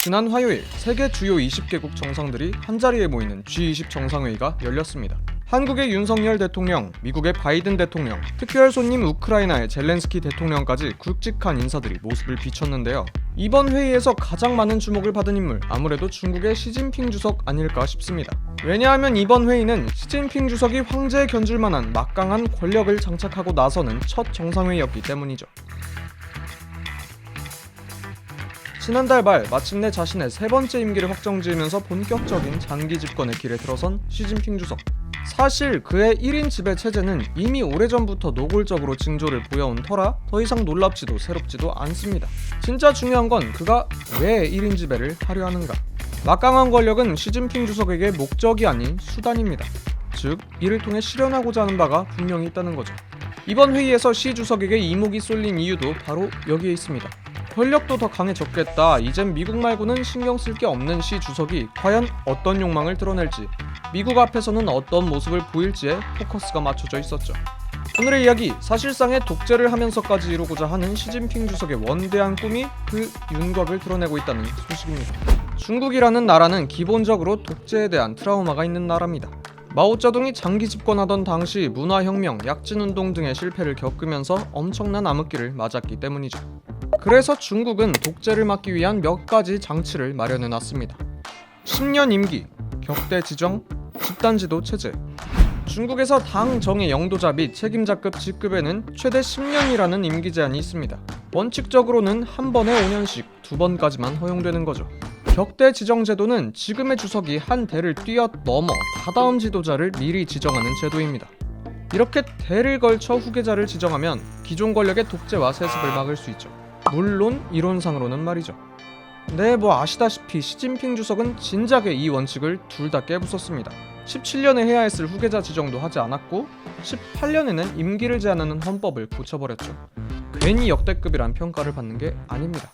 지난 화요일 세계 주요 20개국 정상들이 한자리에 모이는 G20 정상회의가 열렸습니다. 한국의 윤석열 대통령, 미국의 바이든 대통령, 특별 손님 우크라이나의 젤렌스키 대통령까지 굵직한 인사들이 모습을 비췄는데요. 이번 회의에서 가장 많은 주목을 받은 인물, 아무래도 중국의 시진핑 주석 아닐까 싶습니다. 왜냐하면 이번 회의는 시진핑 주석이 황제에 견줄 만한 막강한 권력을 장착하고 나서는 첫 정상회의였기 때문이죠. 지난달 말 마침내 자신의 세 번째 임기를 확정지으면서 본격적인 장기 집권의 길에 들어선 시진핑 주석. 사실 그의 1인 지배 체제는 이미 오래전부터 노골적으로 징조를 보여온 터라 더 이상 놀랍지도 새롭지도 않습니다. 진짜 중요한 건 그가 왜 1인 지배를 하려 하는가. 막강한 권력은 시진핑 주석에게 목적이 아닌 수단입니다. 즉, 이를 통해 실현하고자 하는 바가 분명히 있다는 거죠. 이번 회의에서 시 주석에게 이목이 쏠린 이유도 바로 여기에 있습니다. 권력도 더 강해졌겠다. 이젠 미국 말고는 신경 쓸 게 없는 시 주석이 과연 어떤 욕망을 드러낼지, 미국 앞에서는 어떤 모습을 보일지에 포커스가 맞춰져 있었죠. 오늘의 이야기, 사실상의 독재를 하면서까지 이루고자 하는 시진핑 주석의 원대한 꿈이 그 윤곽을 드러내고 있다는 소식입니다. 중국이라는 나라는 기본적으로 독재에 대한 트라우마가 있는 나라입니다. 마오쩌둥이 장기 집권하던 당시 문화혁명, 약진운동 등의 실패를 겪으면서 엄청난 암흑기를 맞았기 때문이죠. 그래서 중국은 독재를 막기 위한 몇 가지 장치를 마련해놨습니다. 10년 임기, 격대 지정, 집단지도 체제. 중국에서 당 정의 영도자 및 책임자급 직급에는 최대 10년이라는 임기 제한이 있습니다. 원칙적으로는 한 번에 5년씩 2번까지만 허용되는 거죠. 격대 지정 제도는 지금의 주석이 한 대를 뛰어넘어 다다음 지도자를 미리 지정하는 제도입니다. 이렇게 대를 걸쳐 후계자를 지정하면 기존 권력의 독재와 세습을 막을 수 있죠. 물론 이론상으로는 말이죠. 네, 아시다시피 시진핑 주석은 진작에 이 원칙을 둘 다 깨부쉈습니다. 17년에 해야 했을 후계자 지정도 하지 않았고 18년에는 임기를 제한하는 헌법을 고쳐버렸죠. 괜히 역대급이란 평가를 받는 게 아닙니다.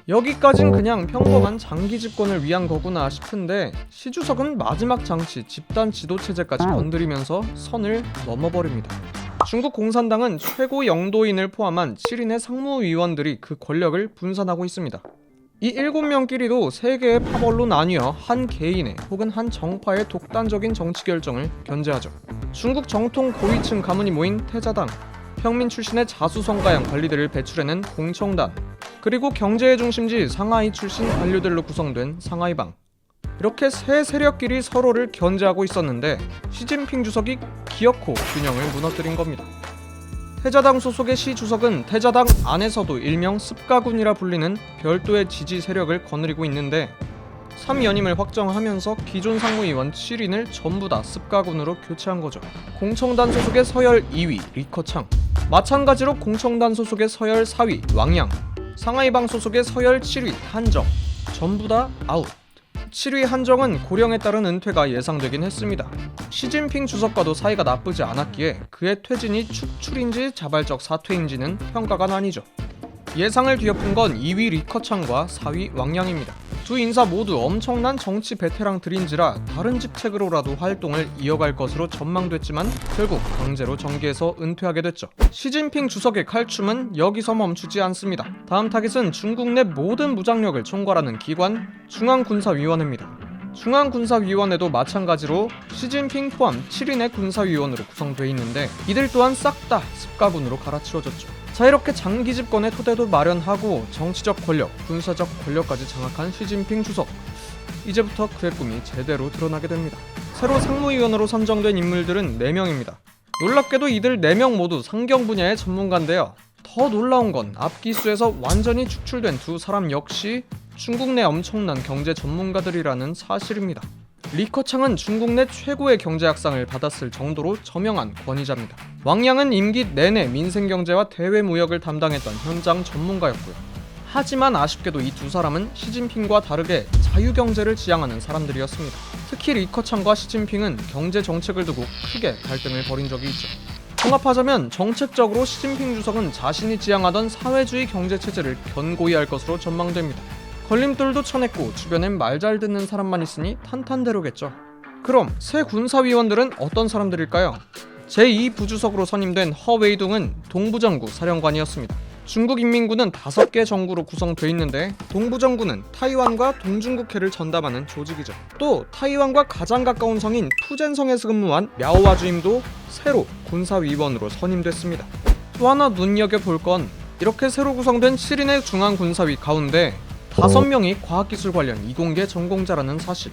여기까진 그냥 평범한 장기 집권을 위한 거구나 싶은데 시 주석은 마지막 장치 집단 지도체제까지 건드리면서 선을 넘어버립니다. 중국 공산당은 최고 영도인을 포함한 7인의 상무위원들이 그 권력을 분산하고 있습니다. 이 7명끼리도 3개의 파벌로 나뉘어 한 개인의 혹은 한 정파의 독단적인 정치 결정을 견제하죠. 중국 정통 고위층 가문이 모인 태자당, 평민 출신의 자수성가형 관리들을 배출해낸 공청단, 그리고 경제의 중심지 상하이 출신 관료들로 구성된 상하이방. 이렇게 세 세력끼리 서로를 견제하고 있었는데 시진핑 주석이 기어코 균형을 무너뜨린 겁니다. 태자당 소속의 시 주석은 태자당 안에서도 일명 습가군이라 불리는 별도의 지지 세력을 거느리고 있는데 3연임을 확정하면서 기존 상무위원 7인을 전부 다 습가군으로 교체한 거죠. 공청단 소속의 서열 2위 리커창, 마찬가지로 공청단 소속의 서열 4위 왕양, 상하이방 소속의 서열 7위 한정, 전부 다 아웃. 7위 한정은 고령에 따른 은퇴가 예상되긴 했습니다. 시진핑 주석과도 사이가 나쁘지 않았기에 그의 퇴진이 축출인지 자발적 사퇴인지는 평가가 나뉘죠. 예상을 뒤엎은 건 2위 리커창과 4위 왕양입니다. 두 인사 모두 엄청난 정치 베테랑들인지라 다른 직책으로라도 활동을 이어갈 것으로 전망됐지만 결국 강제로 정계에서 은퇴하게 됐죠. 시진핑 주석의 칼춤은 여기서 멈추지 않습니다. 다음 타깃은 중국 내 모든 무장력을 총괄하는 기관 중앙군사위원회입니다. 중앙군사위원회도 마찬가지로 시진핑 포함 7인의 군사위원으로 구성되어 있는데 이들 또한 싹 다 습가군으로 갈아치워졌죠. 자, 이렇게 장기 집권의 토대도 마련하고 정치적 권력, 군사적 권력까지 장악한 시진핑 주석. 이제부터 그의 꿈이 제대로 드러나게 됩니다. 새로 상무위원으로 선정된 인물들은 4명입니다. 놀랍게도 이들 4명 모두 상경 분야의 전문가인데요. 더 놀라운 건 앞기수에서 완전히 축출된 두 사람 역시 중국 내 엄청난 경제 전문가들이라는 사실입니다. 리커창은 중국 내 최고의 경제학상을 받았을 정도로 저명한 권위자입니다. 왕양은 임기 내내 민생경제와 대외무역을 담당했던 현장 전문가였고요. 하지만 아쉽게도 이 두 사람은 시진핑과 다르게 자유경제를 지향하는 사람들이었습니다. 특히 리커창과 시진핑은 경제 정책을 두고 크게 갈등을 벌인 적이 있죠. 통합하자면 정책적으로 시진핑 주석은 자신이 지향하던 사회주의 경제체제를 견고히 할 것으로 전망됩니다. 걸림돌도 쳐냈고 주변엔 말 잘 듣는 사람만 있으니 탄탄대로겠죠. 그럼 새 군사위원들은 어떤 사람들일까요? 제2부주석으로 선임된 허웨이둥은 동부정구 사령관이었습니다. 중국 인민군은 5개 정구로 구성되어 있는데 동부정구는 타이완과 동중국해를 전담하는 조직이죠. 또 타이완과 가장 가까운 성인 푸젠성에서 근무한 мя오와 주임도 새로 군사위원으로 선임됐습니다. 또 하나 눈여겨볼 건 이렇게 새로 구성된 7인의 중앙군사위 가운데 5명이 과학기술 관련 이공계 전공자라는 사실.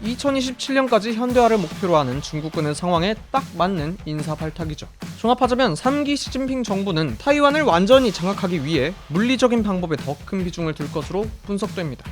2027년까지 현대화를 목표로 하는 중국군의 상황에 딱 맞는 인사 발탁이죠. 종합하자면 3기 시진핑 정부는 타이완을 완전히 장악하기 위해 물리적인 방법에 더 큰 비중을 둘 것으로 분석됩니다.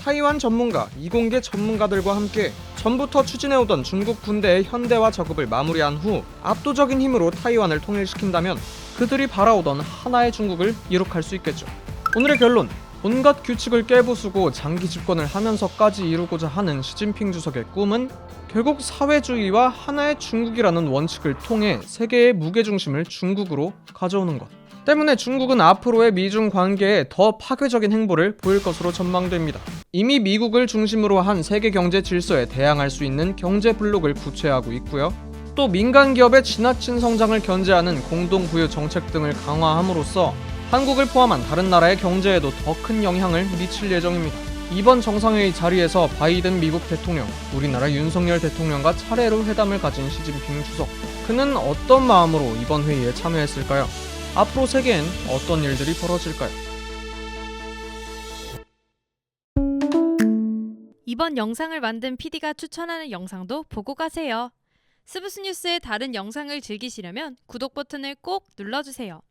타이완 전문가, 이공계 전문가들과 함께 전부터 추진해오던 중국 군대의 현대화 작업을 마무리한 후 압도적인 힘으로 타이완을 통일시킨다면 그들이 바라오던 하나의 중국을 이룩할 수 있겠죠. 오늘의 결론. 온갖 규칙을 깨부수고 장기 집권을 하면서까지 이루고자 하는 시진핑 주석의 꿈은 결국 사회주의와 하나의 중국이라는 원칙을 통해 세계의 무게중심을 중국으로 가져오는 것. 때문에 중국은 앞으로의 미중 관계에 더 파괴적인 행보를 보일 것으로 전망됩니다. 이미 미국을 중심으로 한 세계 경제 질서에 대항할 수 있는 경제 블록을 구체화하고 있고요. 또 민간 기업의 지나친 성장을 견제하는 공동부유 정책 등을 강화함으로써 한국을 포함한 다른 나라의 경제에도 더 큰 영향을 미칠 예정입니다. 이번 정상회의 자리에서 바이든 미국 대통령, 우리나라 윤석열 대통령과 차례로 회담을 가진 시진핑 주석. 그는 어떤 마음으로 이번 회의에 참여했을까요? 앞으로 세계엔 어떤 일들이 벌어질까요? 이번 영상을 만든 PD가 추천하는 영상도 보고 가세요. 스브스 뉴스의 다른 영상을 즐기시려면 구독 버튼을 꼭 눌러주세요.